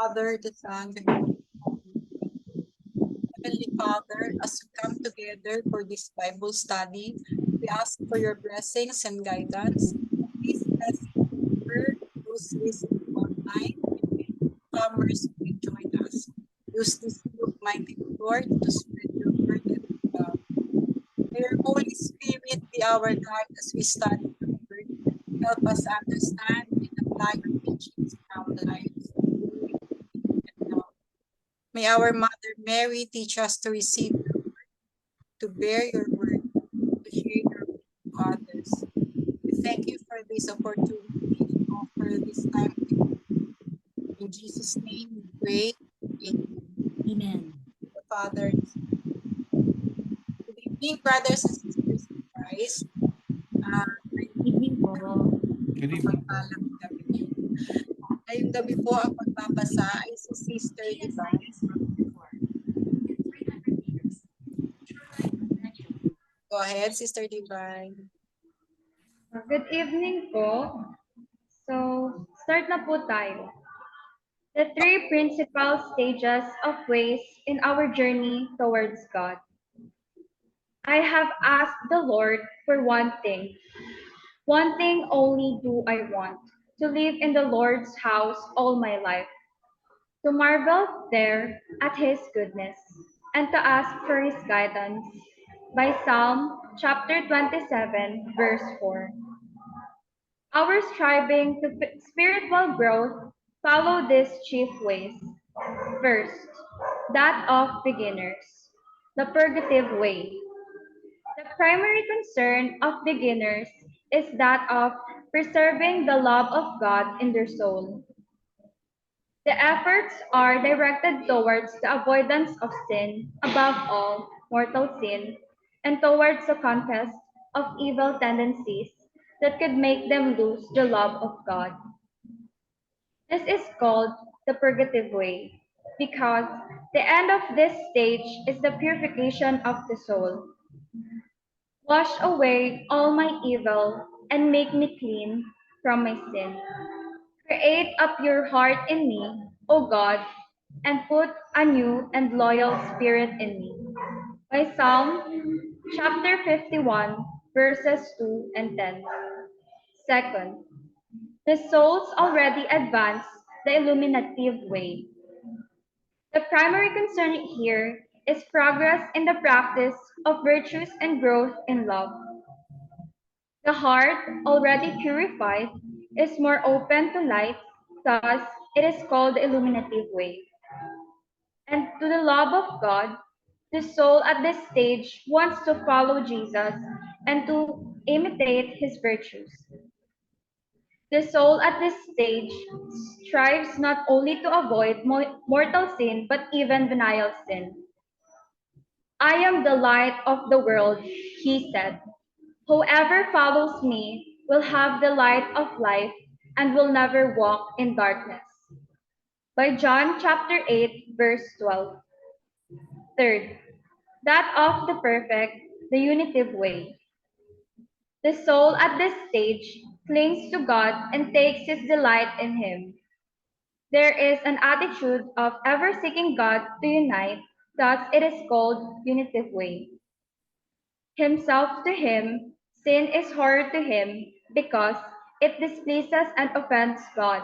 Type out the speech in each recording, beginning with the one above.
Father, the Son, the Holy Spirit. Heavenly Father, as we come together for this Bible study, we ask for your blessings and guidance. Please bless word, those listening online, and comers who will join us. Use this book, mighty Lord, to spread your word and love. May your Holy Spirit be our guide as we study your word. Help us understand and apply your teachings in our lives. May our Mother Mary teach us to receive your word, to bear your word, to share your word to others. We thank you for this opportunity and offer this time to you. In Jesus' name we pray. Amen. Amen. The Father. Good evening, brothers and sisters in Christ. Good evening po. Good evening po. Mapagpalang gabi. Ngayong gabi po ang magbabasa ay si Sister Divine. Go ahead, Sister Divine. Good evening po. So, start na po tayo. The three principal stages of ways in our journey towards God. I have asked the Lord for one thing. One thing only do I want, to live in the Lord's house all my life, to marvel there at His goodness, and to ask for His guidance. By Psalm chapter 27, verse 4. Our striving to spiritual growth follow these chief ways. First, that of beginners, the purgative way. The primary concern of beginners is that of preserving the love of God in their soul. The efforts are directed towards the avoidance of sin, above all, mortal sin, and towards the conquest of evil tendencies that could make them lose the love of God. This is called the purgative way, because the end of this stage is the purification of the soul. Wash away all my evil and make me clean from my sin. Create a pure heart in me, O God, and put a new and loyal spirit in me. by Psalm chapter 51, verses 2 and 10. Second, the souls already advance the illuminative way. The primary concern here is progress in the practice of virtues and growth in love. The heart, already purified, is more open to light, thus, it is called the illuminative way. And to the love of God, the soul at this stage wants to follow Jesus and to imitate his virtues. The soul at this stage strives not only to avoid mortal sin, but even venial sin. I am the light of the world, he said. Whoever follows me will have the light of life and will never walk in darkness. By John chapter 8, verse 12. Third, that of the perfect, the unitive way. The soul at this stage clings to God and takes its delight in Him. There is an attitude of ever seeking God to unite, thus it is called unitive way. Himself to him, sin is horror to him because it displeases and offends God.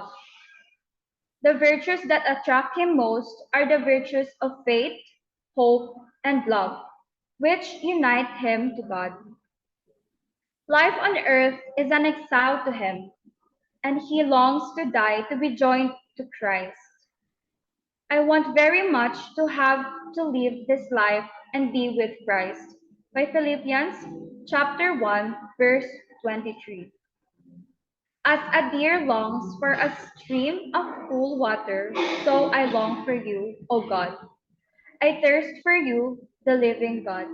The virtues that attract him most are the virtues of faith, hope, and love, which unite him to God. Life on earth is an exile to him, and he longs to die to be joined to Christ. I want very much to have to live this life and be with Christ. By Philippians chapter 1, verse 23. As a deer longs for a stream of cool water, so I long for you, O God. I thirst for you, the living God.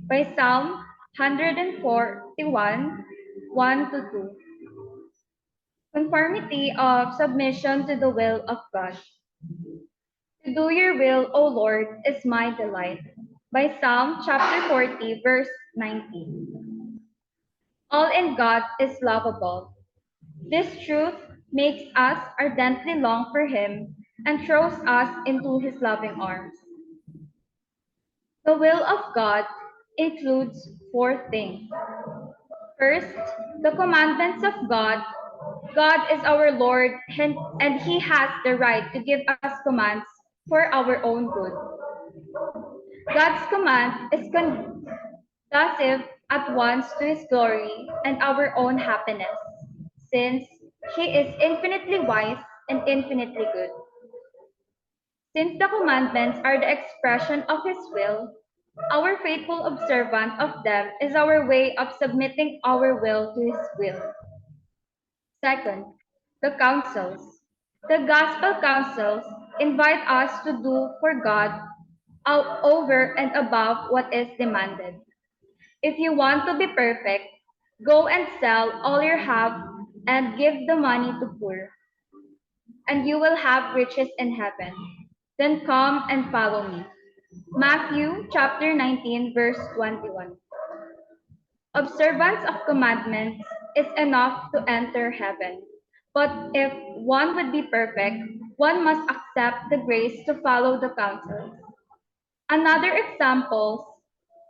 By Psalm 141, 1 to 2. Conformity of submission to the will of God. To do your will, O Lord, is my delight. By Psalm chapter 40, verse 19. All in God is lovable. This truth makes us ardently long for Him and throws us into His loving arms. The will of God includes four things. First, the commandments of God. God is our Lord, and He has the right to give us commands for our own good. God's command is conducive at once to His glory and our own happiness, since He is infinitely wise and infinitely good. Since the commandments are the expression of His will, our faithful observance of them is our way of submitting our will to His will. Second, the counsels. The gospel counsels invite us to do for God over and above what is demanded. If you want to be perfect, go and sell all you have and give the money to poor, and you will have riches in heaven. Then come and follow me. Matthew chapter 19, verse 21. Observance of commandments is enough to enter heaven. But if one would be perfect, one must accept the grace to follow the counsels. Another example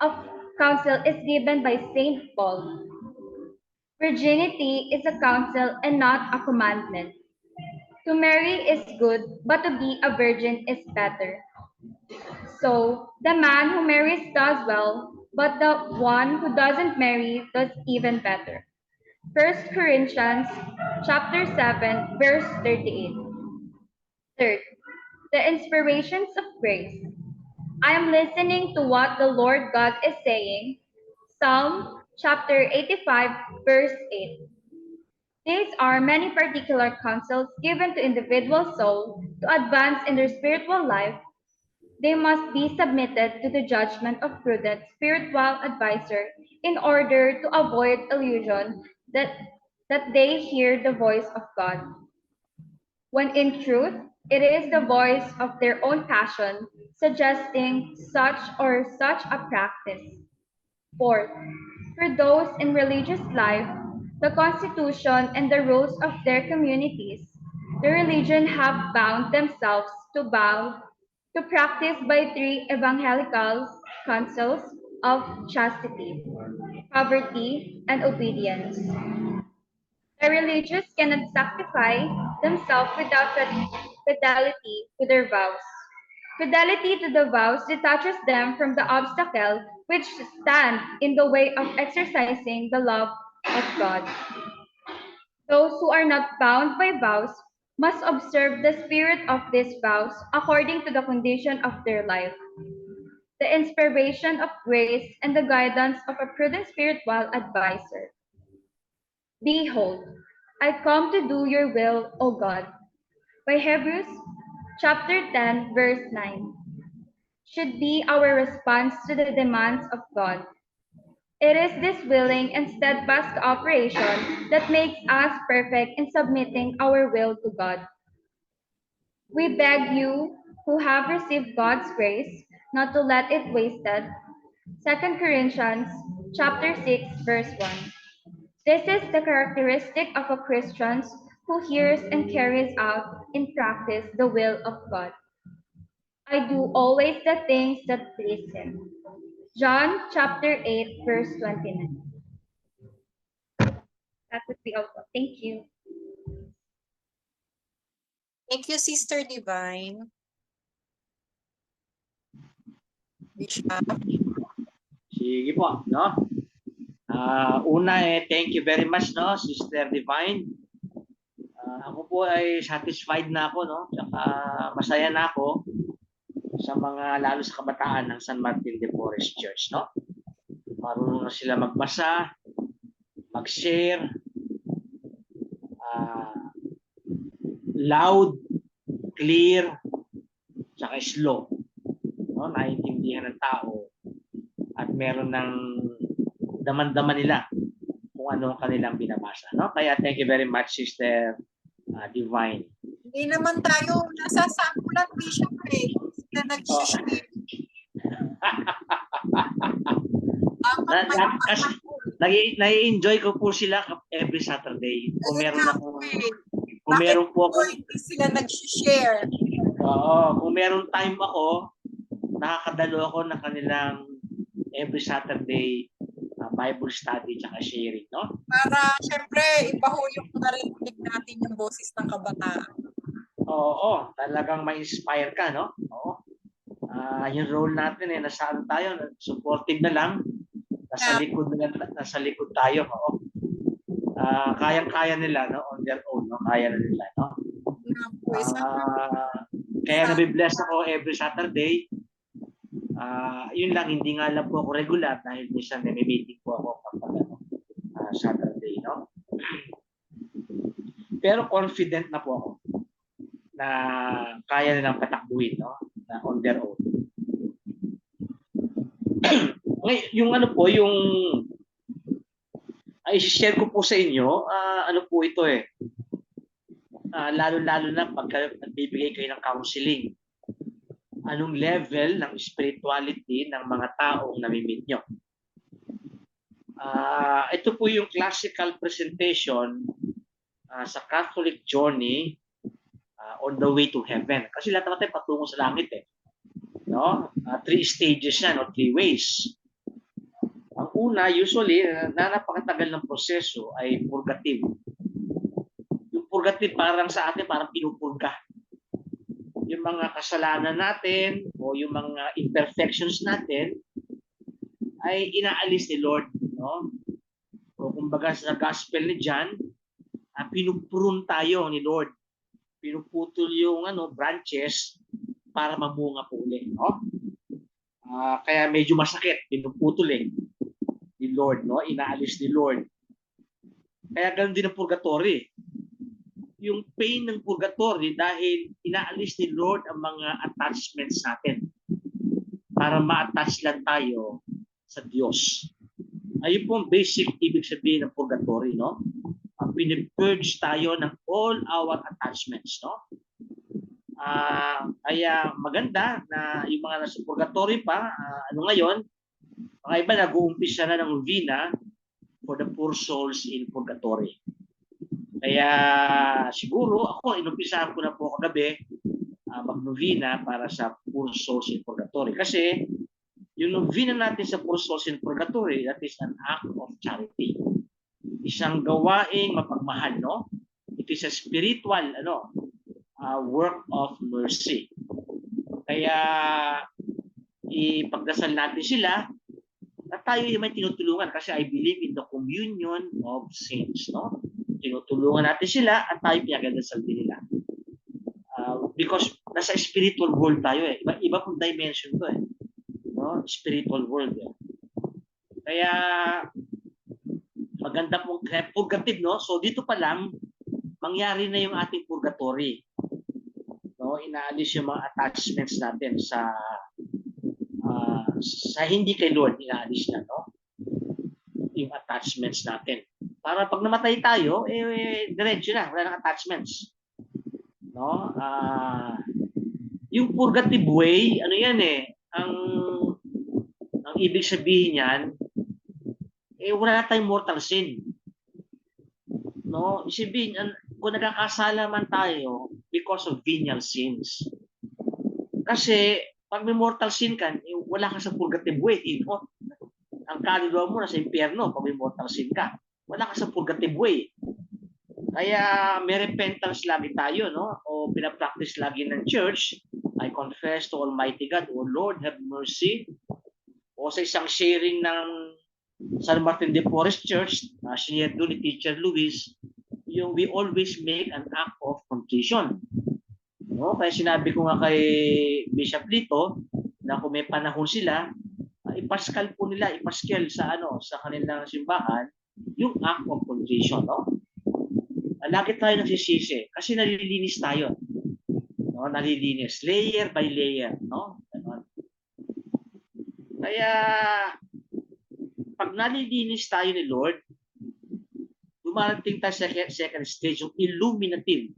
of counsel is given by Saint Paul. Virginity is a counsel and not a commandment. To marry is good, but to be a virgin is better. So, the man who marries does well, but the one who doesn't marry does even better. First Corinthians chapter 7, verse 38. Third, the inspirations of grace. I am listening to what the Lord God is saying. Psalm chapter 85, verse 8. These are many particular counsels given to individual souls to advance in their spiritual life. They must be submitted to the judgment of prudent spiritual advisor in order to avoid illusion that they hear the voice of God, when in truth it is the voice of their own passion suggesting such or such a practice. Fourth, for those in religious life, the constitution and the rules of their communities, the religion have bound themselves to practice by three evangelical councils of chastity, poverty, and obedience. The religious cannot sanctify themselves without fidelity to their vows. Fidelity to the vows detaches them from the obstacle which stand in the way of exercising the love of God. Those who are not bound by vows must observe the spirit of these vows according to the condition of their life. The inspiration of grace and the guidance of a prudent spiritual advisor. Behold, I come to do your will, O God. By Hebrews chapter 10, verse 9, should be our response to the demands of God. It is this willing and steadfast cooperation that makes us perfect in submitting our will to God. We beg you who have received God's grace not to let it wasted. 2 Corinthians chapter 6, verse 1. This is the characteristic of a Christian who hears and carries out in practice the will of God. I do always the things that please Him. John chapter 8, verse 29. That would be all. Thank you. Thank you, Sister Divine. Bishop. Sige po, no? Una thank you very much, no, Sister Divine. Ako po ay satisfied na ako, no? Tsaka masaya na ako sa mga lalo sa kabataan ng San Martin de Porres Church, no? Marunong na sila magbasa, mag-share, loud, clear, tsaka slow. No? Naiintindihan ng tao at meron ng daman-daman nila kung ano ang kanilang binabasa. No? Kaya thank you very much, Sister Divine. Hindi naman tayo nasasampulan, Bishop eh. Sila nag-share. Nai-enjoy ko po sila every Saturday. Kung meron po ako, hindi sila nag-share. Oo, kung meron time ako, nakakadalo ako ng kanilang every Saturday Bible study at sharing, no? Para syempre ipahuyok na rin natin yung boses ng kabataan. Oo, talagang ma-inspire ka, no? Oo. Yung role natin nasaan tayo, supportive na lang. Nasa likod tayo, oo. Kayang-kaya nila, no, on their own, no, kaya na nila, no. Kaya nabibless ako every Saturday. Yun lang, hindi nga lang po ako regular dahil minsan may-meeting po ako kapag Saturday, no. Pero confident na po ako na kaya nilang patakbuhin, no, na on their own. Yung ano po, yung i-share ko po sa inyo, ano po ito lalo-lalo na pagka nagbibigay kayo ng counseling. Anong level ng spirituality ng mga taong nami-meet nyo? Ito po yung classical presentation sa Catholic journey on the way to heaven. Kasi lahat naman tayo patungo sa langit no? 3 stages yan, no? 3 ways. Ang una, usually, na napakatagal ng proseso ay purgative. Yung purgative parang sa atin, parang pinupurga. Yung mga kasalanan natin o yung mga imperfections natin ay inaalis ni Lord. No? O kumbaga sa gospel ni John, pinupurun tayo ni Lord. Pinuputol yung branches para mamunga po ulit. No? Kaya medyo masakit, pinuputol ni Lord, no? Inaalis ni Lord. Kaya ganoon din ang purgatory. Yung pain ng purgatory dahil inaalis ni Lord ang mga attachments natin para ma-attach lang tayo sa Diyos. Ayun po ang basic ibig sabihin ng purgatory, no? Pinipurge tayo ng all our attachments, no? Kaya maganda na yung mga nasa purgatory pa, ngayon, mga iba nag-uumpisa na ng novena for the poor souls in purgatory. Kaya siguro ako, inumpisahan ko na po kagabi mag-novena para sa poor souls in purgatory. Kasi Yung novena natin sa Poor Souls in Purgatory, that is an act of charity. Isang gawaing mapagmahal, no? It is a spiritual work of mercy. Kaya ipagdasal natin sila at tayo may tinutulungan kasi I believe in the communion of saints, no? Tinutulungan natin sila at tayo pinagdasal din nila. Because nasa spiritual world tayo eh. Iba pong dimension to eh. No? Spiritual world eh. Kaya maganda pong purgative, no? So dito pa lang mangyari na yung ating purgatory. No, inaalis yung mga attachments natin sa hindi kay Lord, inaalis na, no? Yung attachments natin. Para pag namatay tayo, diretso na, wala nang attachments. No? Yung purgative way, ano yan eh, ang ibig sabihin yan, wala na tayong mortal sin. No? Isipin, kung nagkakasala man tayo because of venial sins. Kasi, pag may mortal sin ka, wala ka sa purgative way. No? Ang kaluluwa mo nasa impyerno pag may mortal sin ka. Wala ka sa purgative way. Kaya may repentance lagi tayo, no? O pinapractice lagi ng church. I confess to Almighty God, O Lord, have mercy. O sa isang sharing ng San Martin de Porres Church, share doon ni Teacher Luis, yung we always make an act of contrition. No? Kaya sinabi ko nga kay Bishop Lito na kung may panahon sila, ipaskal po nila, ipaskal sa sa kanilang simbahan yung act of contrition, no? Lagi tayo nagsisisi kasi nalilinis tayo. No, nalilinis layer by layer, no? Kaya pag nalilinis tayo ni Lord, dumarating tayo sa second stage, yung illumination,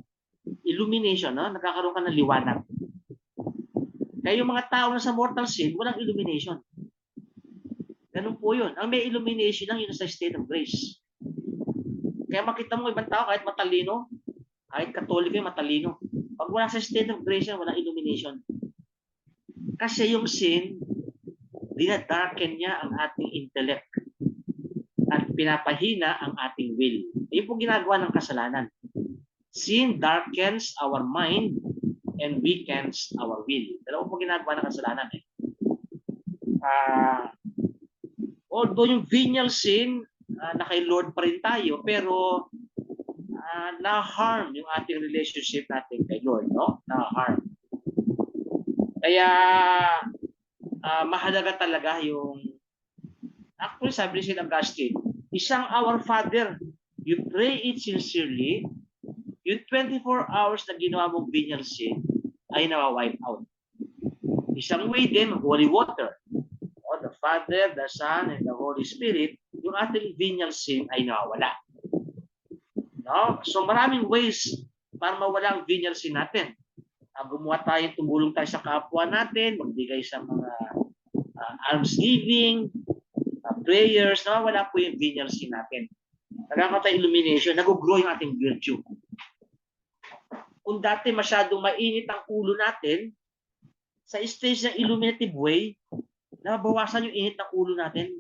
no? Nagkakaroon ka ng liwanag. Kaya yung mga tao na sa mortal sin, walang illumination. Ganun po yun. Ang may illumination lang yun sa state of grace. Kaya makita mo ibang tao kahit matalino, kahit katoliko yung matalino. Pag wala sa state of grace yan, walang illumination. Kasi yung sin, dinadarken niya ang ating intellect at pinapahina ang ating will. Yun po ginagawa ng kasalanan. Sin darkens our mind and weakens our will. Dalawa po ginagawa ng kasalanan eh. Although yung venial sin, na kay Lord pa rin tayo, pero na-harm yung ating relationship natin kay Lord, no? Na-harm. Kaya mahalaga talaga yung actually sabi ni St. Augustine, isang Our Father, you pray it sincerely, yung 24 hours na ginawa mong venial sin ay nawa-wipe out. Isang way din, holy water. The Father, the Son, and the Holy Spirit, yung ating venial sin ay nawawala. No? So maraming ways para mawala ang venial sin natin. Gumawa tayo, tumulong tayo sa kapwa natin, magbigay sa mga almsgiving, prayers, nawawala po yung venial sin natin. Nagkakaroon tayo illumination, nag-grow yung ating virtue. Kung dati masyadong mainit ang ulo natin, sa stage ng illuminative way, nabawasan yung init ng ulo natin.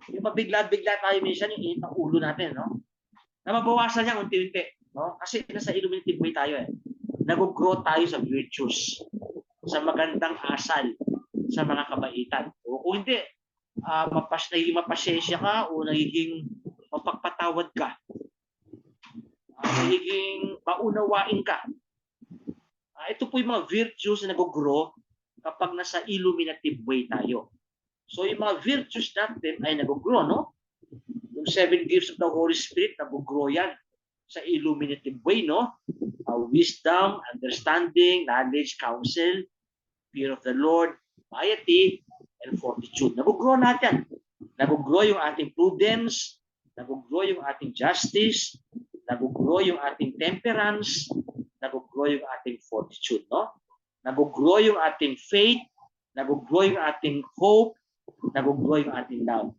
Yung pabigla-bigla tayo minsan yung init ng ulo natin, no? Nababawasan niya unti-unti, no? Kasi nasa illuminative way tayo eh. Nag-grow tayo sa virtues, sa magandang asal, sa mga kabaitan. O kung hindi, nagiging mapasensya ka o nagiging mapagpatawad ka. Nagiging maunawain ka. Ito po yung mga virtues na nag-grow kapag nasa illuminative way tayo. So yung mga virtues natin ay nag-grow, no? Yung 7 gifts of the Holy Spirit, nag-grow yan sa illuminative way, no? Wisdom, understanding, knowledge, counsel, fear of the Lord, piety, and fortitude. Nag-grow natin. Nag-grow yung ating prudence, nag-grow yung ating justice, nag-grow yung ating temperance, nag-grow yung ating fortitude, no? Nag-grow yung ating faith, nag-grow yung ating hope, nag-grow yung ating love.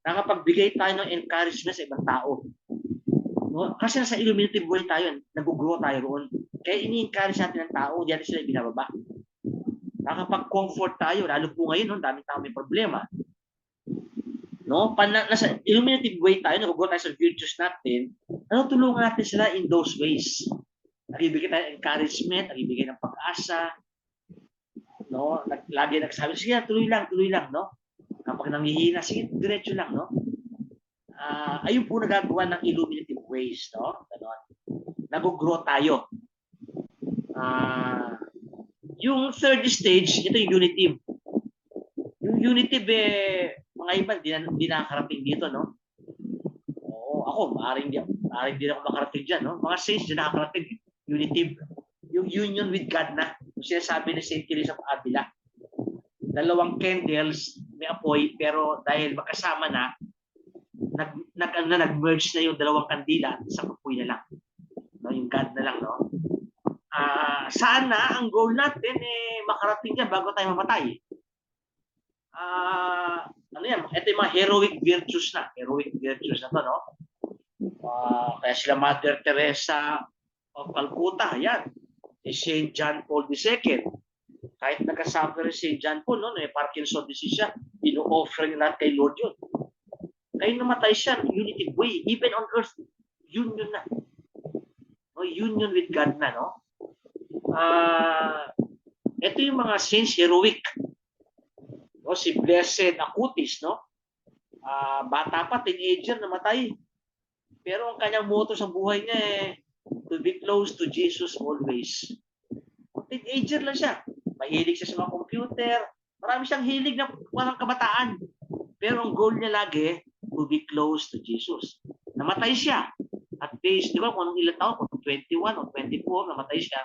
Nakapagbigay tayo ng encouragement sa ibang tao. No? Kasi nasa illuminative way tayo, nag-grow tayo roon. Kaya ini-encourage natin ng tao, diyan sila binababa. nakapag-comfort tayo, lalo po ngayon, no, dami tayong may problema. No? Nasa illuminative way tayo, nag-go tayo sa virtues natin, tulungan natin sila in those ways. Nagbibigay tayo ng encouragement, nagbibigay ng pag-asa, no? Lagi nagsabi, sige, tuloy lang, no? Kapag nanghihina, sige, diretso lang, no? Ayun po nagagawa ng illuminative ways, no? Ganon. Nag-grow tayo. Yung third stage, ito yung unitive. Yung unitive, mga iba, hindi nakakarating dito, no? Oo, ako, maaaring di ako makarating dyan, no? Mga saints, di nakakarating. Unitive. Yung union with God na. Yung sinasabi ni St. Teresa of Avila. 2 candles, may apoy, pero dahil magkasama na, nag-merge na yung 2 kandila, isang apoy na lang. No? Yung God na lang, no? Sana, ang goal natin, makarating dyan bago tayo mamatay. Ano yan? Ito yung mga heroic virtues na. Heroic virtues na to, no? Kaya sila Mother Teresa of Calcutta, yan. Si St. John Paul II. Kahit nagkasuffer si St. John Paul, no? May Parkinson disease siya, ino-offer niya lahat kay Lord yun. Kaya namatay siya, unitive way. Even on earth, union na. No? Union with God na, no? Ito yung mga saints heroic. No? Si Blessed Acutis, no? Bata pa, teenager, namatay. Pero ang kanyang motto sa buhay niya to be close to Jesus always. Teenager lang siya. Mahilig siya sa mga computer. Marami siyang hilig na walang kabataan. Pero ang goal niya lagi, to be close to Jesus. Namatay siya. At base, di ba, kung anong ilang taon, kung 21 o 24, namatay siya.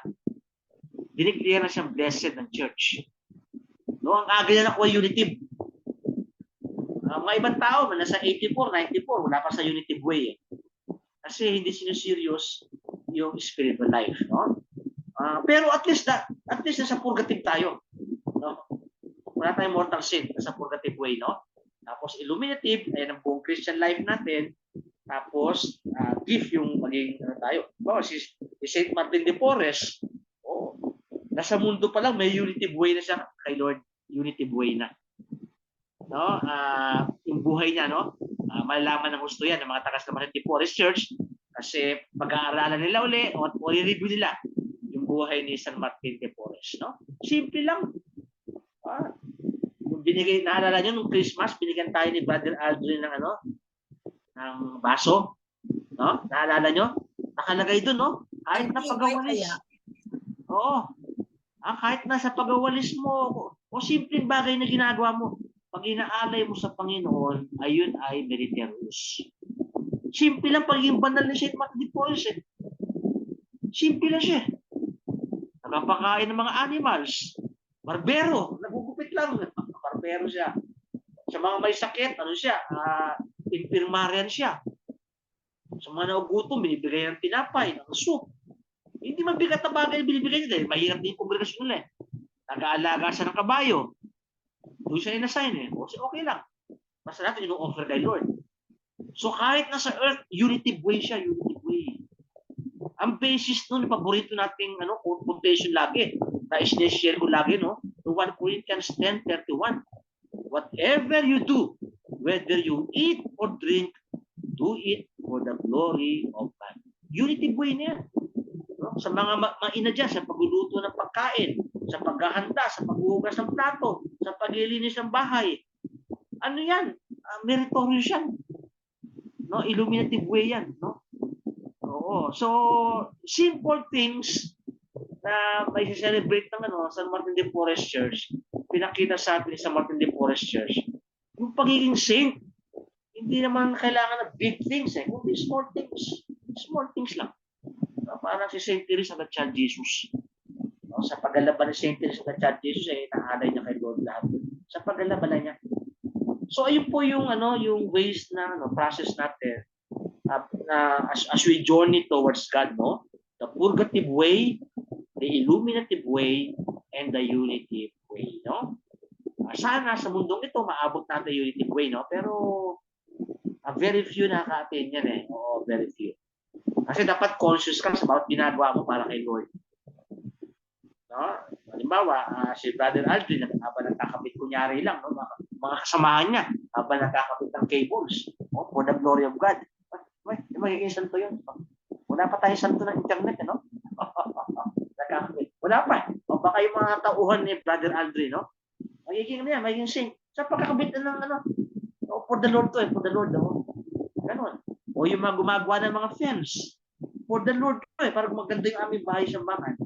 Dineclare na siyang blessed ng church. No, ang aga niya nakuha unitive. Mga ibang tao, nasa 84, 94, wala pa sa unitive way. Kasi hindi sinuserious yung spiritual life, no? Pero at least nasa purgative tayo, no? Wala tayong mortal sin, nasa purgative way, no? Tapos illuminative, ayan ang buong Christian life natin. Tapos gift yung maging tayo. Si Saint Martin de Porres, nasa mundo pa lang may unitive way na siya kay Lord, unitive way na. No? Yung buhay niya, no? Malalaman ng gusto yan ng mga taga San Martin de Porres Church kasi pag-aaralan nila uli o i-review nila yung buhay ni San Martin de Porres, no? Simple lang. Binigay, naalala niyo nung Christmas, binigyan tayo ni Brother Aldrin ng ng baso, no? Naalala niyo? Nakalagay doon, no? Kahit na pagawalis. Oo. Kahit nasa pagawalis mo o simpleng bagay na ginagawa mo, pag inaalay mo sa Panginoon, ayun ay meritorious. Simple lang pagiging banal ni St. Martin de Porres. Simple lang siya. Nagpapakain ng mga animals. Barbero, nagugupit lang. Barbero siya. Sa mga may sakit, siya? Infirmarian siya. Sa mga nagugutom, binibigay ng tinapay, ng soup. Hindi mabigat na bagay binibigay niya dahil mahirap din yung kongregasyon nila. Nag-aalaga siya ng kabayo. Doon siya in-assign. Okay lang. Basta natin ino-offer kay Lord. So kahit nasa earth, unitive way siya, unitive way. Ang basis nun, paborito nating quotation lagi. Na-share ko lagi, no? The 1 Corinthians 10:31. Whatever you do, whether you eat or drink, do it for the glory of God. Unitive way na yan. No? Sa mga maina dyan, sa pagluluto ng pagkain, sa paghahanda, sa paghuhugas ng plato, sa paglilinis ng bahay. Ano yan? Meritorious yan. No? Illuminative way yan. No? Oo. So, simple things na may celebrate ng San Martin de Porres Church, pinakita sa atin sa Martin de Porres Church, yung pagiging saint, hindi naman kailangan ng big things kundi small things. Small things lang. Parang si St. Teresa of the Child Jesus. No, sa paglalaban ni St. Teresa of the Child Jesus, naalay niya kay Lord lahat. Sa paglalaban niya. So ayun po yung yung ways na process natin as we journey towards God, no? The purgative way, the illuminative way, and the unitive way, no? Sana sa mundong ito maabot natin the unitive way, no? Pero very few nakaka-attain yan Oo, very few. Kasi dapat conscious ka sa bawat ginagawa mo para kay Lord. No? Halimbawa, halimbawa, si Brother Aldrin, habang nagkakabit kunyari lang, no, mga kasamahan niya, habang nagkakabit ng cables, no, for the glory of God. Magiging santo yun. Wala pa tayong santo ng internet, no? Nagkakabit. Wala pa. O baka yung mga tauhan ni Brother Aldrin, no? Magiging saint. Sa pagkakabit ng for the Lord to, for the Lord, no? Ganon. O yung mga gumagawa ng mga fence, for the Lord to, para maganda yung aming bahay sa bakan.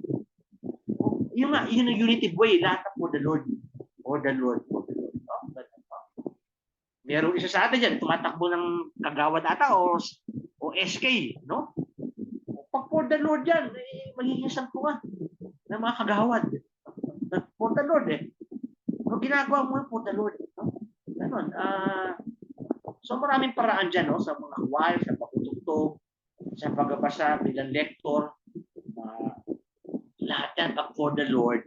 Yun nga, yun ang unity way, lahat for the Lord. For the Lord, for the Lord. Merong isa sa atin dyan, tumatakbo ng kagawad ata o SK, no? Pag for the Lord yan, magiging sampuan ng mga kagawad. For the Lord, Kung ginagawa mo for the Lord, no? Ganon. So maraming paraan dyan, no? Sa mga choir, sa pagtutugtog, sa pagbabasa bilang lector, lahat yan pag for the Lord,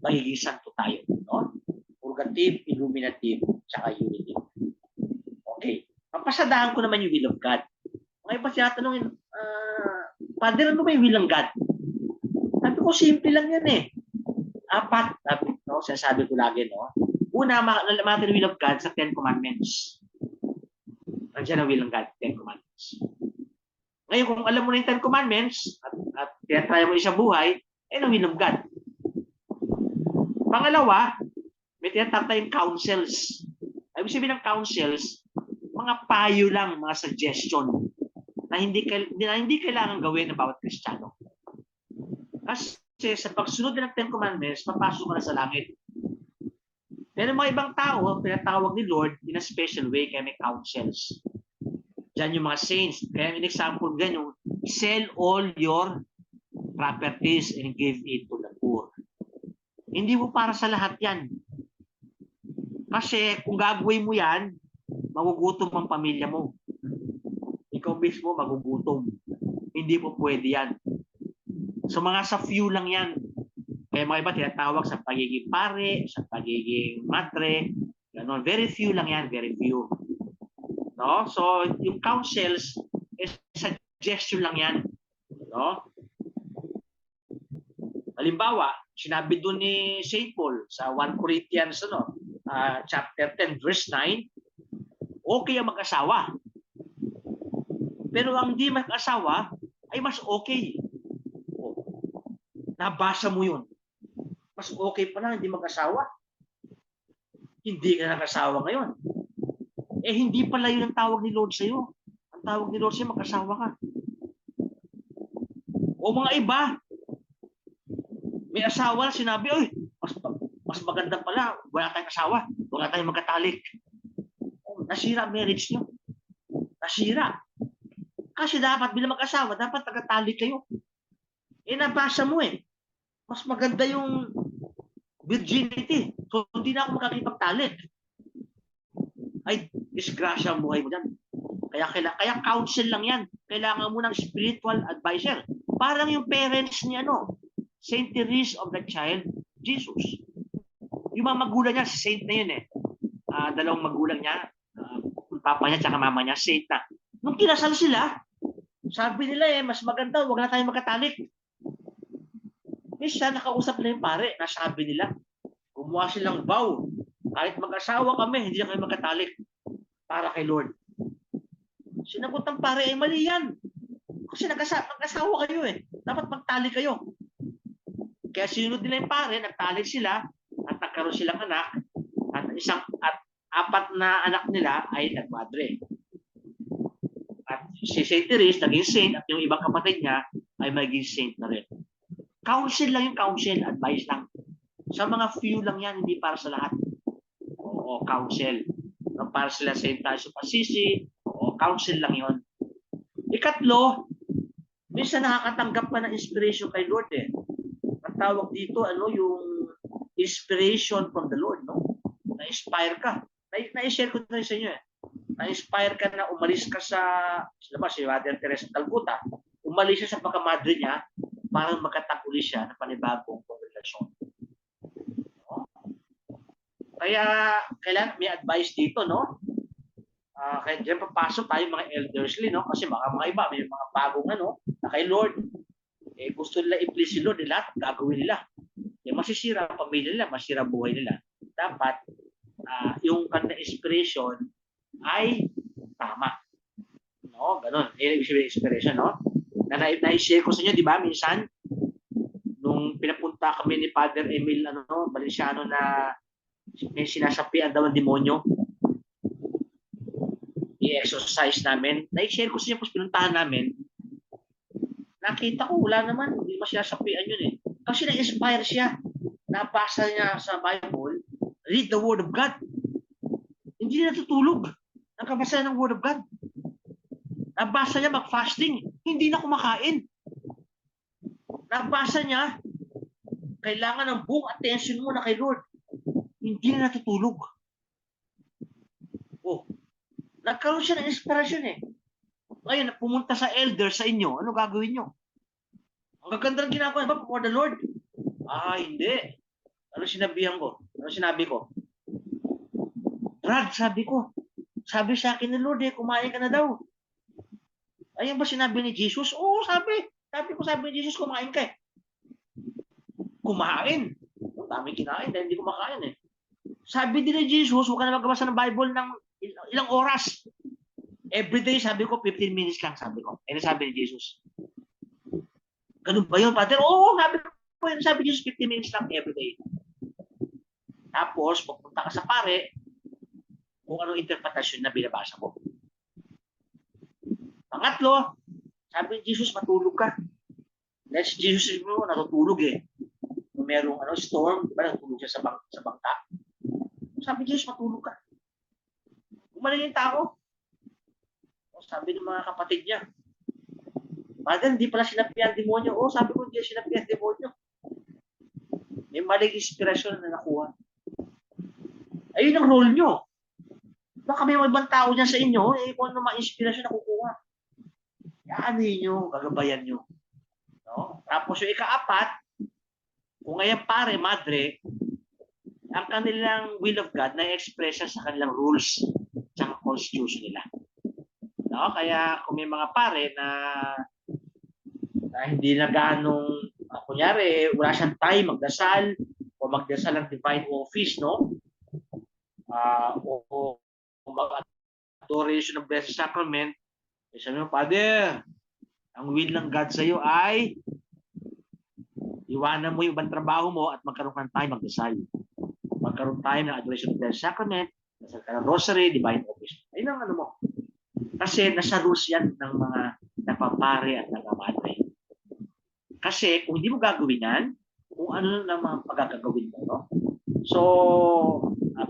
magiging santo tayo, no? Purgative, illuminative, tsaka unity. Okay. Papasadahan ko naman yung will of God. Mga iba siya tanongin, Father, ano ba yung will of God? Sabi ko, simple lang yan eh. 4, no? Sinasabi ko lagi, no? Una, natin will of God sa 10 Commandments. Nandiyan ang will of God, 10 Commandments. Ngayon, kung alam mo na yung 10 Commandments, at tinatry mo isang buhay, ang will of God. Pangalawa, may tinatawag tayong counsels. Ibig sabihin ng counsels, mga payo lang, mga suggestion na hindi kailangan gawin ng bawat Kristiyano. Kasi sa pagsunod ng 10 Commandments, papasok ka na sa langit. Pero mga ibang tao, pinatawag ni Lord in a special way, kaya may counsels. Diyan yung mga saints. Kaya in example dyan, yung sell all your properties and give it to the poor. Hindi mo para sa lahat yan. Kasi kung gagawin mo yan, magugutom ang pamilya mo. Ikaw mismo magugutom. Hindi po pwede yan. So mga sa few lang yan. Kaya mga iba tinatawag sa pagiging pare, sa pagiging madre. Ganon. Very few lang yan, very few. No? So yung counsels is suggestion lang yan. No? Halimbawa, sinabi doon ni St. Paul sa 1 Corinthians chapter 10 verse 9, okay ang mag-asawa. Pero ang di mag-asawa ay mas okay. Nabasa mo yun. Mas okay pala hindi mag-asawa. Hindi ka nag-asawa ngayon. Hindi pala yun ang tawag ni Lord sa'yo. Ang tawag ni Lord sa'yo, mag-asawa ka. O mga iba, may asawa na sinabi, mas maganda pala, wala tayong asawa, wala tayong magkatalik. Nasira marriage nyo. Nasira. Kasi dapat bilang mag-asawa, dapat magkatalik kayo. Nabasa mo mas maganda yung virginity. So, hindi na ako makakipagtalik. Ay, disgrasya ang buhay mo dyan. Kaya counsel lang yan. Kailangan mo ng spiritual advisor. Parang yung parents ni Saint Therese of the Child, Jesus. Yung mga magulang niya, si Saint na yun dalawang magulang niya, papa niya at mama niya, Saint na. Nung kinasal sila, sabi nila mas maganda, huwag na tayo magkatalik. Siya nakausap na yung pare, nasabi nila, gumawa silang vow, kahit mag-asawa kami, hindi na kayo magkatalik para kay Lord. Sinagot ng pare, mali yan. Kasi mag-asawa kayo dapat magtalik kayo. Kaya sinunod nila yung pare, nagtalik sila, at nagkaroon silang anak, at 4 na anak nila ay nagmadre. At si Saint Therese, naging saint, at yung ibang kapatid niya ay maging saint na rin. Counsel lang yung counsel, advice lang. Sa mga few lang yan, hindi para sa lahat. Oo, counsel. Para sila Saint Francis of Assisi, oo, counsel lang yon. Ikatlo, minsan nakakatanggap ka ng inspiration kay Lord Ang tawag dito, yung inspiration from the Lord, no? Na-inspire ka. Na-share ko na rin sa inyo Na-inspire ka na umalis ka si Mother Teresa Calcutta, umalis siya sa pagkamadre niya para magkataguli siya ng panibagong kongregasyon. No? Kaya kailangan may advice dito, no? Kaya diyan papasok tayo mga eldersly, no? Kasi mga iba, may mga bagong na kay Lord. Gusto nila i-please si Lord, lahat gagawin nila. yung masisira ang pamilya nila, masisira ang buhay nila. Dapat yung kanilang inspiration ay tama. No, ganun. Ibig sabihin inspiration, no? Na-share ko sa inyo, di ba, minsan, nung pinapunta kami ni Father Emil Valenciano na may sinasapian daw ng demonyo, i-exercise namin. Na-share ko sa inyo, tapos pinuntahan namin, nakita ko, wala naman, hindi naman sinasapian yun eh. Kasi na-inspire siya. Nabasa niya sa Bible, read the Word of God. Hindi na natutulog. Nakabasa ng Word of God. Nabasa niya mag-fasting. Hindi na kumakain. Nabasa niya, kailangan ng buong attention mo na kay Lord. Hindi na natutulog. Oh, nagkaroon siya ng inspiration eh. Ngayon, pumunta sa elder sa inyo, ano gagawin nyo? Ang gaganda ng ginagawa niya ba for the Lord? Hindi. Ano sinabihan ko? Ano sinabi ko? Brad, sabi ko. Sabi sa akin ni Lord kumain ka na daw. Ayun ba sinabi ni Jesus? Oo, sabi. Sabi ni Jesus, kumain ka eh. Kumain. Ang daming kinain dahil hindi kumakain eh. Sabi din ni Jesus, huwag ka na magbasa ng Bible ng ilang oras. Everyday, sabi ko, 15 minutes lang, sabi ko. Sabi ni Jesus. Ganun ba yun, Father? Oo, sabi ni Jesus, 15 minutes lang everyday. Tapos, pagpunta ka sa pare, kung anong interpretasyon na binabasa mo. Pangatlo, sabi ni Jesus, matulog ka. Dahil si Jesus natutulog eh. Kung merong storm, natutulog siya sa bangka. Sabi ni Jesus, matulog ka. Gumaling yung tao. Sabi ng mga kapatid niya, Father, hindi pala sinapian demonyo. Sabi ko, hindi sinapian demonyo. May maling inspirasyon na nakuha. Ayun ang role nyo. Baka may ibang tao dyan sa inyo, kung ano mga inspirasyon na kukuha. Ano nyo, gagabayan nyo. No? Tapos yung ikaapat, kung ngayon pare, madre, ang kanilang will of God na i-express sa kanilang rules sa constitution nila. No? Kaya kung may mga pare na hindi na ganong, kunyari, wala siyang time magdasal o magdasal ng divine office, no? O mag-adoration of Blessed Sacrament, sabi mo, Father, ang will ng God sa iyo ay iwanan mo yung ibang trabaho mo at magkaroon ka ng time magdasal. Magkaroon tayo ng adoration of Blessed Sacrament, dasal ka ng rosary, divine office. Ayun ang mo. Kasi nasa rules yan ng mga napapare at nagamadre. Kasi kung hindi mo gagawin yan, kung ano na mga pagkagawin mo, no? So,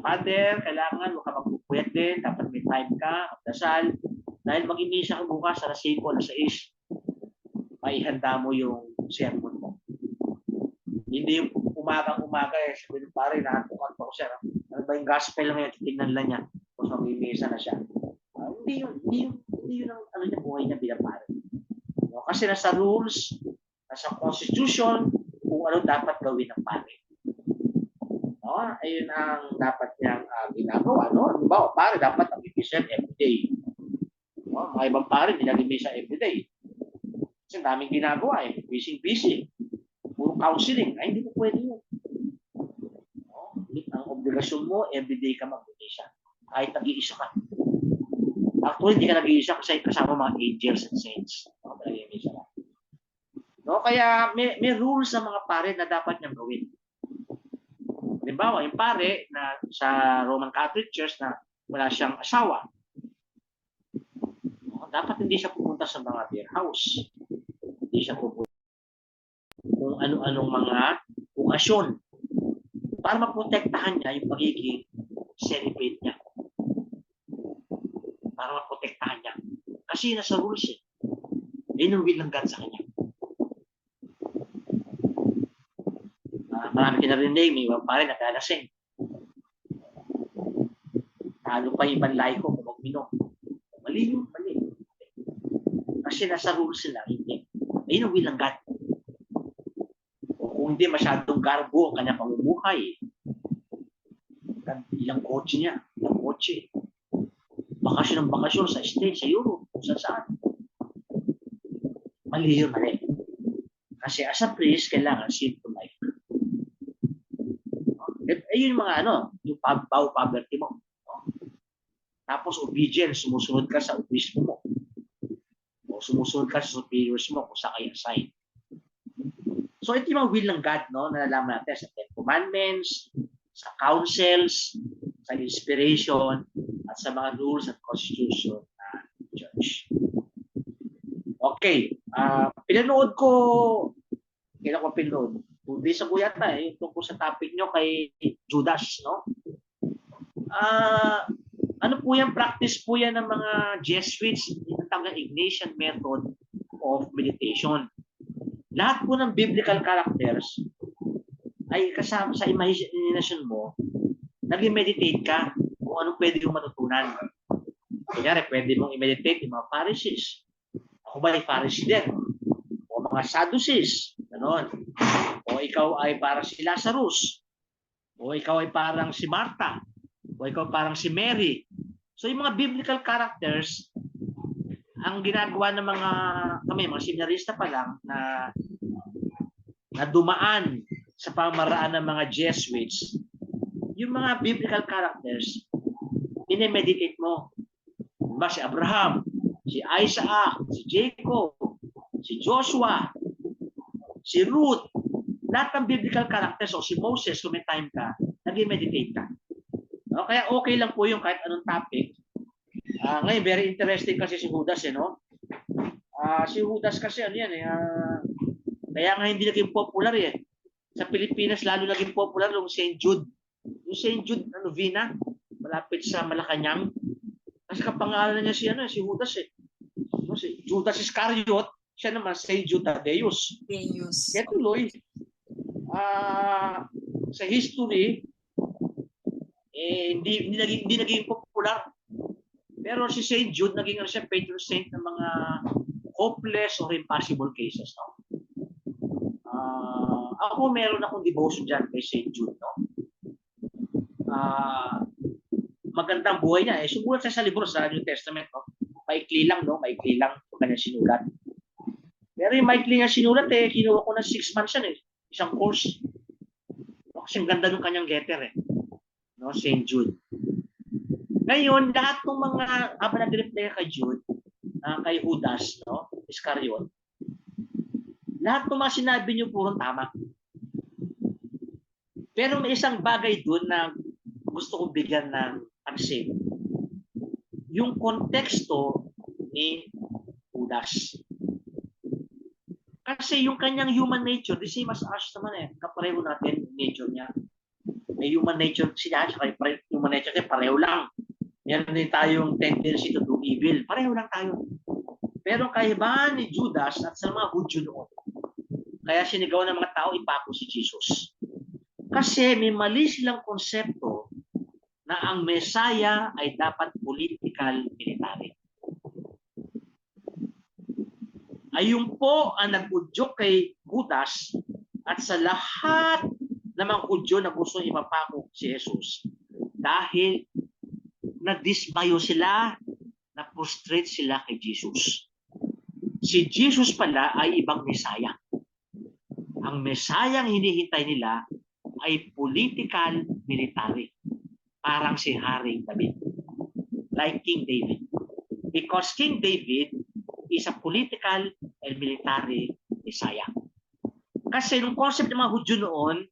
Father, kailangan huwag ka magpupuyat din, dapat may time ka, magdasal, dahil mag-imisa ka bukas sa 5 o 6, maihanda mo yung sermon mo. Hindi yung umagang-umaga sabi ng pare, nahantukan pa ko siya. Ano ba yung gospel ngayon? Titignan lang niya. Tapos mag-imisa na siya. Hindi yun ang niya, buhay niya bilang pare. No? Kasi nasa rules, nasa constitution, kung ano dapat gawin ng pare. No? Ayun ang dapat niyang ginagawa. No? Ano ba? Pare, dapat mag-imisa everyday. No? Mga ibang pare, hindi nag-imisa everyday. Kasi daming ginagawa busy. Puro counseling. Hindi mo pwede yun. No? Ang obligasyon mo, everyday ka mag-imisa. Kahit nag-iisa ka. Actually, hindi ka nag-iisa kasi kasama mga angels and saints. No? Kaya may rules sa mga pare na dapat niyang gawin. Halimbawa, yung pare na sa Roman Catholic Church na wala siyang asawa, no? Dapat hindi siya pupunta sa mga beer house. Hindi siya pupunta kung ano-anong mga okasyon para maprotektahan niya yung pagiging celibate niya. Para maprotektahan niya. Kasi nasa rules Yun ang will ng God sa kanya. Marami kinarinig, may ibang pare naglalasing. Talo pa yung ibang laiko kung magminom. Mali yun, mali. Kasi nasa rules sila, hindi. Ayun ang will ng God. O kung hindi masyadong garbo ang kanyang pamumuhay, ilang kotse niya, bakasyon ng bakasyon sa States, sa Europe, kung saan. Mali yun, mali. Kasi as a priest, kailangan simple life. Yung mga yung poverty mo. No? Tapos obedience, sumusunod ka sa obispo mo. O sumusunod ka sa superiors mo kung sa kayo assign. So ito yung mga will ng God, no? Nalalaman natin sa Ten Commandments, sa councils, sa inspiration, at sa mga rules at constitution ng church. Okay. Pinanood ko, kailan ko pinanood? 2 days ago yata yung tungkol sa topic nyo kay Judas, no? Ano po yan? Practice po yan ng mga Jesuits, tinatawag na Ignatian method of meditation. Lahat po ng biblical characters ay kasama sa imagination mo, nag-meditate ka kung anong pwede yung matutunan. Kanyari, pwede mong i-meditate yung mga Pharisees. Ako ba ay Pharisee din? O mga Sadducees. Ganon. O ikaw ay parang si Lazarus. O ikaw ay parang si Martha. O ikaw parang si Mary. So yung mga biblical characters, ang ginagawa ng mga seminarista pa lang na dumaan sa pamaraan ng mga Jesuits, yung mga biblical characters, ine-meditate mo. Diba si Abraham, si Isaac, si Jacob, si Joshua, si Ruth, lahat ng biblical characters, o si Moses, kung may time ka, nag-meditate ka. No? Kaya okay lang po yung kahit anong topic. Ngayon, very interesting kasi si Judas, no? Si Judas kasi kaya nga hindi naging popular Sa Pilipinas, lalo naging popular yung St. Jude. Yung St. Jude na novena, malapit sa Malacanang. Kasi kapangalan niya si Judas Si Judas Iscariot, siya naman St. Jude Thaddeus. Kaya tuloy, sa history, hindi naging popular. Pero si St. Jude, naging siya patron saint ng mga hopeless or impossible cases. No? Ako meron akong devotion dyan kay St. Jude. No? Magandang buhay niya. Sumulat siya sa libro sa New Testament. No? Maikli lang, no? Maikli lang yung kanyang sinulat. Pero yung maikli niya sinulat, kinuha ko na 6 months yan. Isang course. Kasi ang ganda ng kanyang letter. No? St. Jude. Ngayon, lahat ng mga, habang nag-reply kay Jude, kay Judas, no? Iscariot, lahat ng mga sinabi niyo puro tama. Pero may isang bagay doon na gusto kong bigyan ng pansin. Yung konteksto ni Judas. Kasi yung kanyang human nature, the same as us naman kapareho natin nature niya. May human nature siya, human nature niya pareho lang. Meron din tayong tendency to do evil. Pareho lang tayo. Pero kaibahan ni Judas at sa mga Hudyo noon, kaya sinigaw ng mga tao ipako si Jesus. Kasi may mali silang konsepto na ang Mesaya ay dapat political military. Ayun po ang nag-udyok kay Judas at sa lahat ng mga Hudyo na gusto ipapako si Jesus. Dahil na-dismayo sila, na-prostrate sila kay Jesus. Si Jesus pala ay ibang Mesaya. Ang Mesayang hinihintay nila ay political military. Parang si Haring David. Like King David. Because King David is a political and military Messiah. Kasi nung concept ng mga Hudyo noon,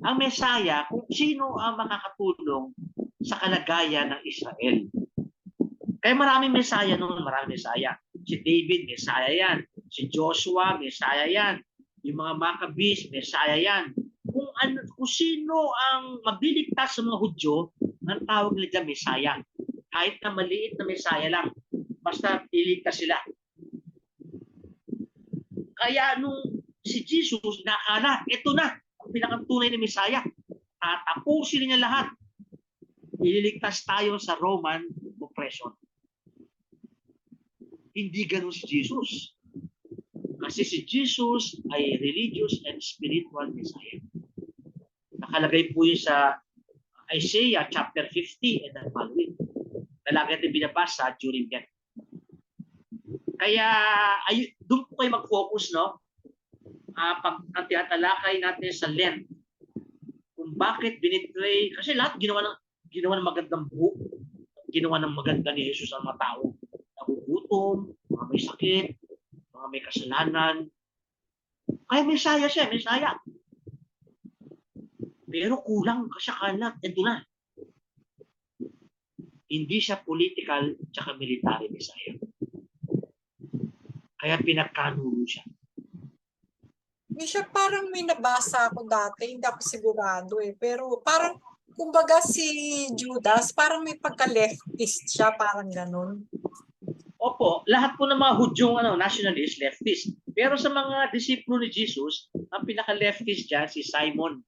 ang Messiah, kung sino ang makakatulong sa kalagayan ng Israel. Kaya maraming Messiah noon, maraming Messiah. Si David, Messiah yan. Si Joshua, Messiah yan. Yung mga Maccabees, Messiah yan. Kung sino ang magliligtas sa mga Hudyo, ang tawag nila dyan, Messiah. Kahit na maliit na Messiah lang. Basta iligtas sila. Kaya nung si Jesus, nakala, ito na, ang pinakatunay na Messiah. Tatapusin niya lahat. Ililigtas tayo sa Roman oppression. Hindi ganun si Jesus. Kasi si Jesus ay religious and spiritual Messiah. Nakalagay po yun sa Isaiah chapter 50 and the following. Nalagay natin binabasa during that. Kaya doon po kayo mag-focus, no? Pag ang tinatalakay natin sa Lent, kung bakit binitray, kasi lahat ginawa ng magandang buhok, ginawa ng maganda ni Jesus ang mga tao. Nagugutom, mga may sakit, mga may kasalanan. Kaya Mesaya siya, Mesaya. Pero kulang kasi kalat, ito na. Hindi siya political tsaka military Mesaya. Kaya pinagkanulo siya. Hindi siya, parang may nabasa ako dati, hindi ako sigurado eh. Pero parang, kumbaga si Judas, parang may pagka-leftist siya, parang ganun. Opo, lahat po ng mga Hudyong nationalist, leftist. Pero sa mga disipulo ni Jesus, ang pinaka-leftist diyan si Simon.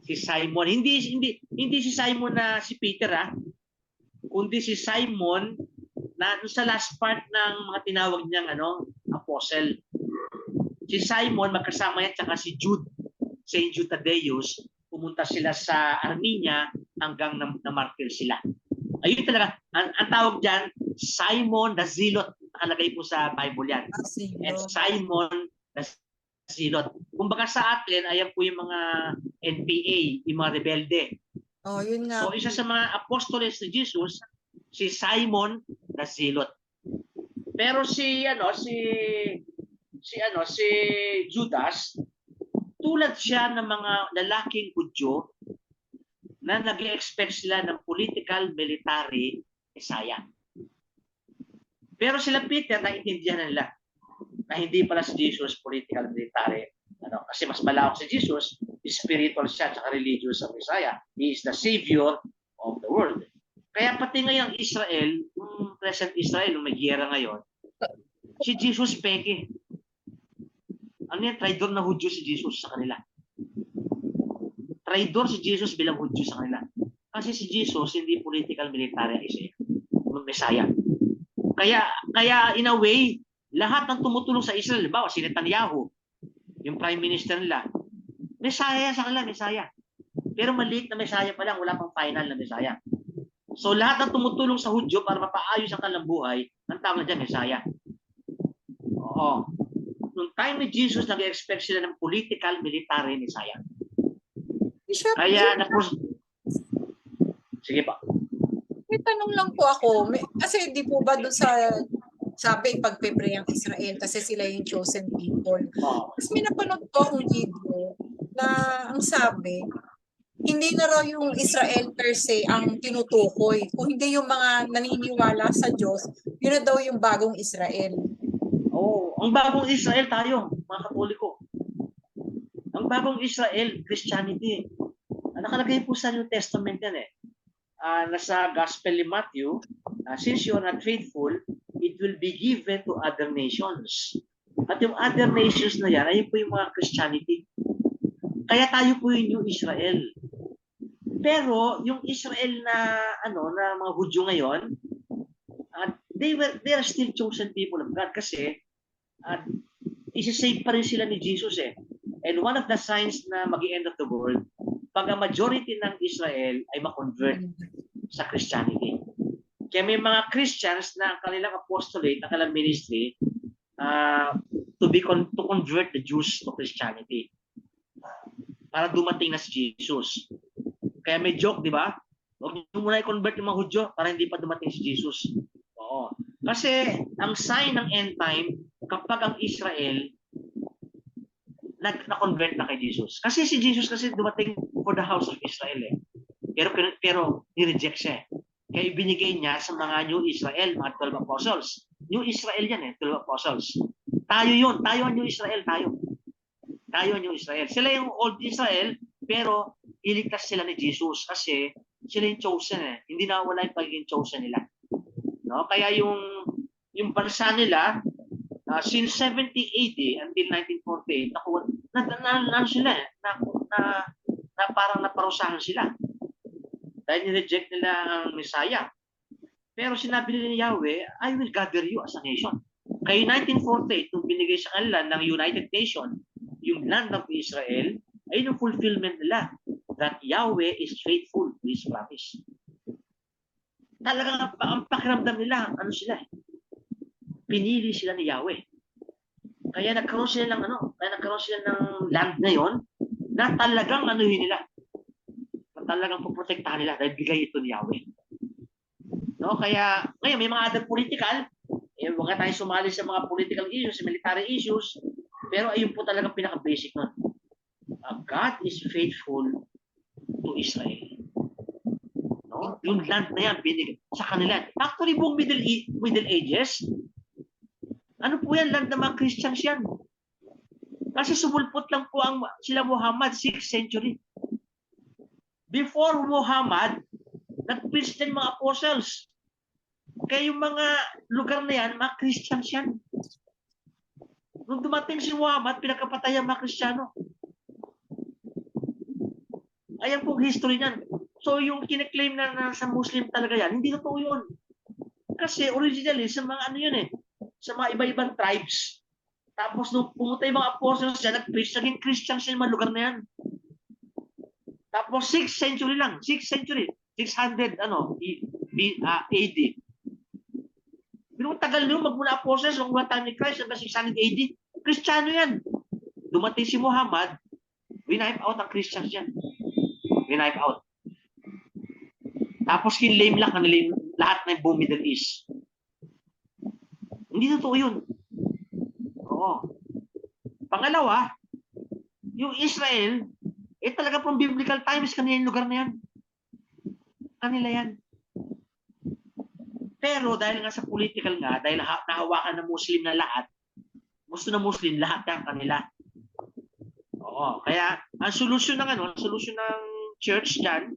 Si Simon, hindi si Simon na si Peter kundi si Simon na sa last part ng mga tinawag niyang apostle. Si Simon magkasama yan tsaka si Jude, Saint Jude Thaddeus, pumunta sila sa Armenia hanggang na-martyr sila. Ayun talaga, ang tawag diyan Simon the Zealot, nakalagay po sa Bible yan. And Simon the Zealot. Kumbaga sa atin, ayan po yung mga NPA, yung mga rebelde. Oh, yun nga. So isa sa mga apostoles ni Jesus, si Simon the Zealot. Pero si Judas, tulad siya ng mga lalaking Hudyo na nag-expect sila ng political military Messiah. Pero sila Peter, naintindihan nila na hindi pala si Jesus political military. Kasi mas malawak si Jesus, spiritual siya at religious ang Messiah. He is the Savior of the world. Kaya pati ngayong Israel, yung present Israel, yung may giyera ngayon, si Jesus peke. Ano yan? Traidor na Hudyo si Jesus sa kanila. Traidor si Jesus bilang Hudyo sa kanila. Kasi si Jesus hindi political military Messiah. Kaya in a way, lahat ng tumutulong sa Israel, halimbawa si Netanyahu, yung prime minister nila, Messiah sa kanila, Messiah. Pero maliit na Messiah pa lang, wala pang final na Messiah. So lahat ng tumutulong sa Hudyo para mapaayos ang kanilang buhay, ang tawag na dyan, Messiah. Oo. Noong time ni Jesus, nag-expect sila ng political military Messiah. Kaya sige pa. May tanong lang po ako. Kasi di po ba doon sa sabi pagpe-pray ang Israel kasi sila yung chosen people. Tapos may napanood po akong video na ang sabi, hindi na raw yung Israel per se ang tinutukoy. Kung hindi yung mga naniniwala sa Diyos, yun na daw yung bagong Israel. Ang bagong Israel tayo, mga Katoliko. Ang bagong Israel, Christianity. Nakalagay po sa New Testament yan nasa Gospel ni Matthew, since you are not faithful, it will be given to other nations. At yung other nations na yan, ayun po yung mga Christianity. Kaya tayo po yung New Israel. Pero yung Israel na mga Hudyo ngayon, they are still chosen people of God kasi isi-save pa rin sila ni Jesus And one of the signs na mag-end of the world, pag ang majority ng Israel ay ma-convert sa Christianity. Kaya may mga Christians na kanilang apostolate, ang kanilang ministry, to convert the Jews to Christianity. Para dumating na si Jesus. Kaya may joke, di ba? Huwag nyo muna i-convert yung mga Hudyo para hindi pa dumating si Jesus. Oo. Kasi ang sign ng end time, kapag ang Israel na-convert na kay Jesus. Kasi si Jesus kasi dumating for the house of Israel Pero ni-reject siya Kaya ibinigay niya sa mga New Israel, mga 12 apostles. New Israel yan 12 apostles. Tayo yun. Tayo ang New Israel, tayo. Tayo ang New Israel. Sila yung Old Israel, pero iligtas sila ni Jesus kasi sila yung chosen Hindi na wala yung pagiging chosen nila. No? Kaya yung bansa nila, since 70 AD until 1948, na parang naparusahan sila. Dahil ni-reject nila ang Messiah. Pero sinabi nila ni Yahweh, I will gather you as a nation. Kaya 1948, nung binigay sa kanila ng United Nations, yung land of Israel, ay yung fulfillment nila that Yahweh is faithful to His promise. Talagang ang pakiramdam nila, sila pinili sila ni Yahweh. Kaya nagkaroon sila ng land ngayon na talagang anuhin nila, na talagang poprotektahan nila dahil bigay ito ni Yahweh. No? Kaya ngayon may mga other political, huwag nga tayo sumali sa mga political issues, military issues, pero ayun po talagang pinaka-basic nun. God is faithful to Israel. No? Yung land na yan, binigay sa kanila. Actually, buong Middle Ages, ano po yan, land ng mga Christians yan. Kasi sumulpot lang po sila Muhammad, 6th century. Before Muhammad, nag-preach din mga apostles. Kaya yung mga lugar na yan, mga Christians yan. Nung dumating si Muhammad, pinagkapatay ang mga Kristiyano. Ayan pong history niyan. So yung kine-claim na sa Muslim talaga yan, hindi totoo yun. Kasi originally, sa mga ano yun sa mga iba-ibang tribes. Tapos nung pumunta yung mga apostles dyan, nag-preach, naging Christians yung mga lugar na yan. Tapos 6th century lang, 6th century, 600 AD. Pero tagal nyo magmula apostles, magmula time ni Christ, hanggang 600 AD. Kristiyano yan. Dumating si Muhammad, winipe out ang Christians yan. Winipe out. Tapos kinlame lang kanila lahat ng buong Middle East. Hindi totoo yun. Oo. Pangalawa, yung Israel, talaga from biblical times, kanila yung lugar na yan. Kanila yan. Pero dahil nga sa political nga, dahil nahawakan ng Muslim na lahat, gusto ng Muslim, lahat yan kanila. Oo. Kaya, ang solusyon ng church dyan,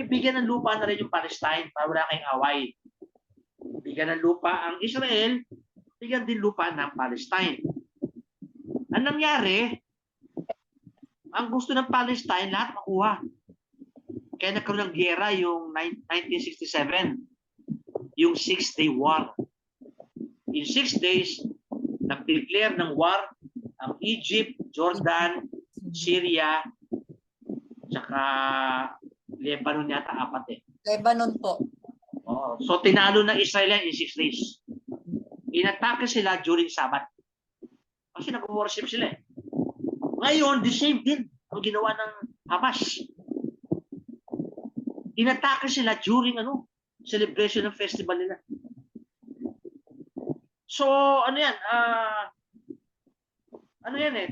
bigyan ng lupa na rin yung Palestine para wala kayong away. Bigyan ng lupa ang Israel, bigyan din lupa ng Palestine. Ang nangyari, ang gusto ng Palestine, lahat makuha. Kaya nagkaroon ng giyera yung 1967, yung Six-Day War. In 6 days, nag-declare ng war ang Egypt, Jordan, Syria, tsaka Lebanon yata 4 Lebanon po. Oh, so tinalo ng Israel in 6 days. Inatake sila during Sabbath. Kasi nag-worship sila Ngayon, the same din ang ginawa ng Hamas. Inatake sila during celebration ng festival nila. So, ano yan?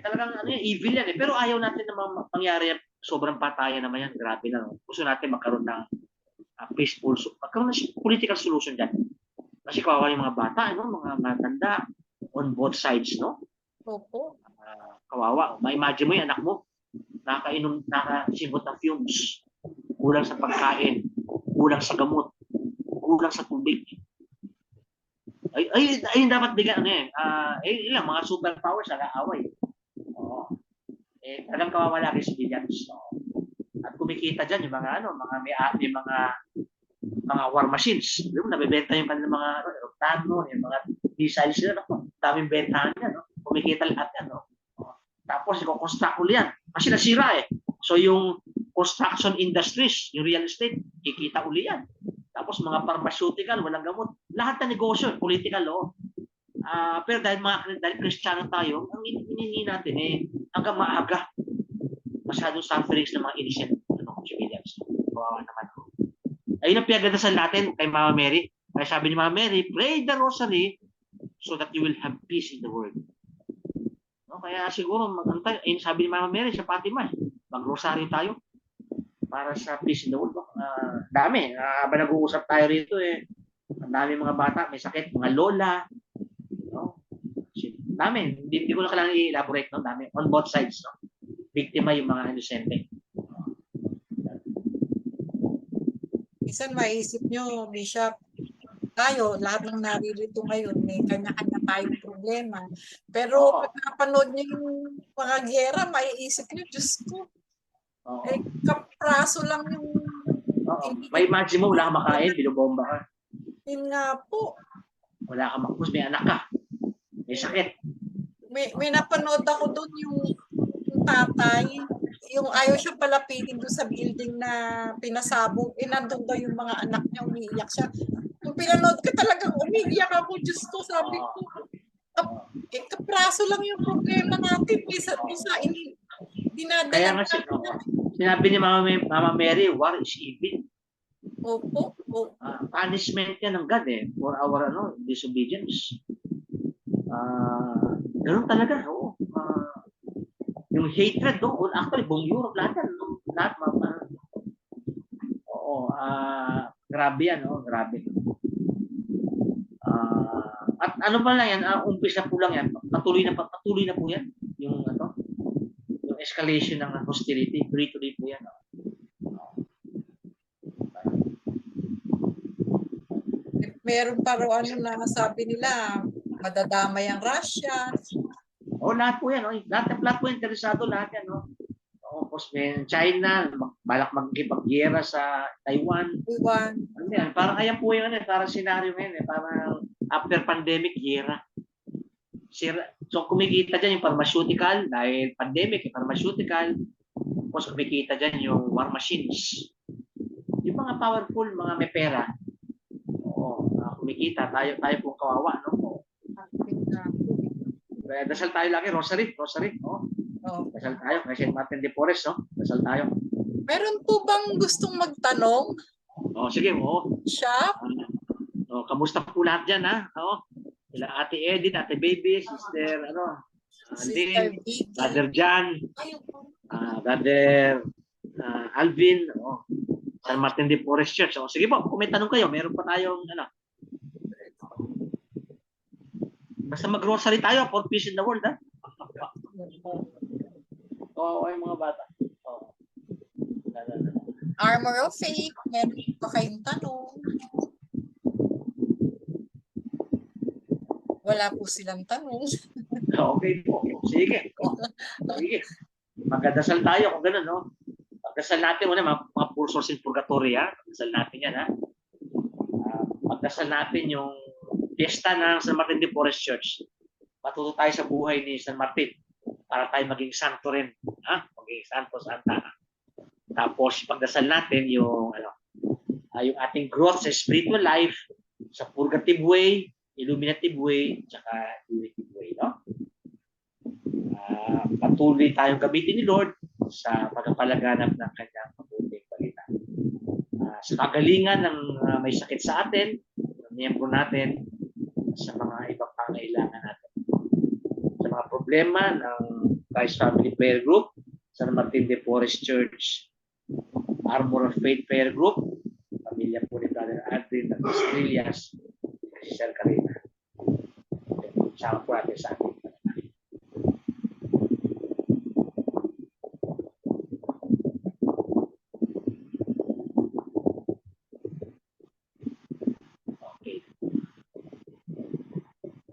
Talagang evil yan Pero ayaw natin na mangyari yan. Sobrang patayan naman yan. Grabe na. Gusto natin magkaroon ng peaceful, magkaroon ng political solution dyan. Kasi kawawa yung mga bata, mga matanda on both sides, no? Opo. Kawawa. Ma-imagine mo yung anak mo, nakasimbot ng fumes, kulang sa pagkain, kulang sa gamot, kulang sa tubig. Ay dapat bigyan, ilang mga superpowers nag-aaway. Oo. Talagang kawawa lagi si civilians. At kumikita dyan yung mga may mga war machines. Yung nabebenta yung kanilang mga aeroplano, yung mga missiles nila. Daming bentahan yan. Kumikita lahat yan. Tapos i-construct ulit yan. Kasi nasira So yung construction industries, yung real estate, kikita ulit yan. Tapos mga pharmaceutical, walang gamot. Lahat na negosyo, political pero dahil Kristiyano tayo, ang hinihingi natin hanggang maaga. Masyadong sufferings ng mga innocent civilians. Kawawa naman. Ayun ang pinagdadasal natin kay Mama Mary. Kaya sabi ni Mama Mary, pray the rosary so that you will have peace in the world. Kaya siguro, ayun sabi ni Mama Mary sa Fatima, mag-rosary tayo para sa peace in the world. Dami. Habang nag-uusap tayo rito ang dami mga bata, may sakit, mga lola. Dami. Hindi ko na kailangan i-elaborate. Dami. On both sides. Biktima yung mga inosente. Minsan maisip nyo, Bishop, tayo, lahat ng naririto ngayon, may kanya-kanya tayong problema. Pero pag napanood nyo yung mga giyera, maiisip nyo, Diyos ko, kapraso lang yung... May imagine mo, wala kang makain, binobomba ka. Yun nga po. Wala kang makapos, may anak ka. May sakit. May napanood ako doon yung tatay, yung ayaw siya palapitin doon sa building na pinasabog, nandun daw yung mga anak niya, umiiyak siya. Yung pinanood ko talagang umiiyak ako, Diyos ko, sabi ko, kapraso lang yung problema natin, Kaya Dinadala nga sinabi ni Mama Mary, war is evil. Opo. Punishment yan ng God for our disobedience. Ganun talaga. Oo. Yung hatred, actually, buong Europe, lahat yan. Lahat, grabe yan. Grabe. At ano ba lang yan, umpisa po lang yan, patuloy na po yan. Yung escalation ng hostility, tuloy po yan. Meron pa raw na sabi nila, madadamay ang Russia. Lahat po yan. Lahat po interesado, lahat yan. Tapos China, balak magkipag-giyera sa Taiwan. Ano yan? Parang ayan po yun, parang senaryo ngayon. Parang after pandemic, giyera. So kumikita dyan yung pharmaceutical, dahil pandemic, yung pharmaceutical. Tapos kumikita dyan yung war machines. Yung mga powerful, mga may pera. Kumikita. Tayo pong kawawa. Dasal tayo lagi, rosary. Dasal tayo, kasi Martin de Porres, dasal tayo. Meron po bang gustong magtanong? Sige, Siya? Kamusta po lahat dyan, ha? Sila Ate Edith, Ate Baby, Sister, Andin, Brother John, Brother Alvin, San Martin de Porres Church. Sige po, kung may tanong kayo, meron pa tayong, basta mag-grocery tayo for peace in the world, ha? Yung mga bata. Armor of Faith, meron pa kayong tanong? Wala po silang tanong. Okay po. Sige. Magdasal tayo kung gano'n, Magdasal natin mga pulsors in purgatory, ha? Magdasal natin yan, ha? Magdasal natin yung fiesta ng San Martin de Porres Church. Matuto tayo sa buhay ni San Martin para tayo maging santo rin. Maging santo, santa. Tapos pagdasal natin yung yung ating growth sa spiritual life, sa purgative way, illuminative way, tsaka unitive way. Patuloy tayong gamitin ni Lord sa pagpapalaganap ng kanyang mabuting balita. Sa kagalingan ng may sakit sa atin, ng miyembro natin, sa mga ibang pangailangan natin. Sa mga problema ng Christ Family Prayer Group, San Martin de Porres Church, Armor of Faith Prayer Group, pamilya po ni Brother Adrian ng Estrellas, si Sir Karina. Sama po natin sa atin.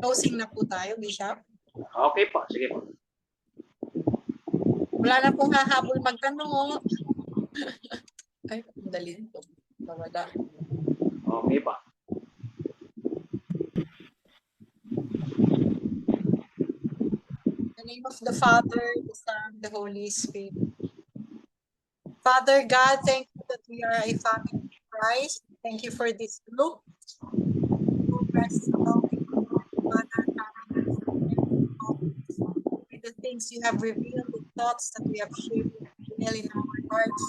Closing na po tayo, Bishop. Okay po, sige po. Wala na pong hahabol magtanong. Ay, dali po. Nawala. Okay pa. In the name of the Father, the Son, the Holy Spirit. Father God, thank you that we are a family of Christ. Thank you for this group. With the things you have revealed, the thoughts that we have shared in our hearts,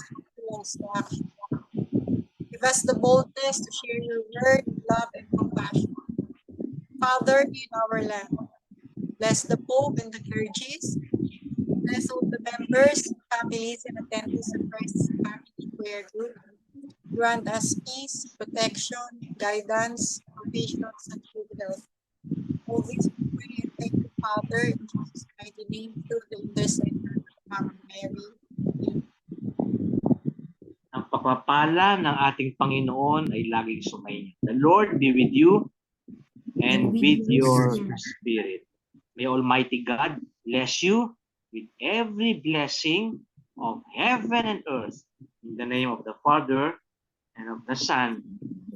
give us the boldness to share your word, love, and compassion. Father, in our land, bless the Pope and the clergies, bless all the members, families, and attendees of Christ's Family Prayer Group. Grant us peace, protection, guidance, provisions, and good health. Always pray and thank you, Father, in Jesus' mighty name, through the intercession of Mama Mary. Ang pagpapala ng ating Panginoon ay laging sumainyo. The Lord be with you and with your spirit. May Almighty God bless you with every blessing of heaven and earth. In the name of the Father, and of the Son,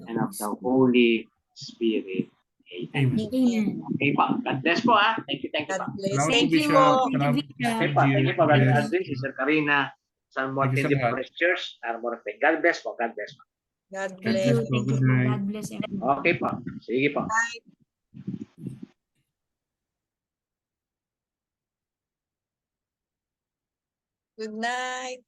and of the Holy Spirit. Amen. Amen. Okay pa. God bless po, ha. Thank you pa. God bless. Salamat Thank po, you. Bishop. Thank you, Bishop. Okay pa. Thank you pa, Brother Yes. Andres, Sister Karina, San Martin Thank de you, sir. Porres Church, Armor of Faith. God bless po. God bless po. God God bless. bless po. Thank you. Good night. God bless everyone. Okay pa. Sige pa. Bye. Good night.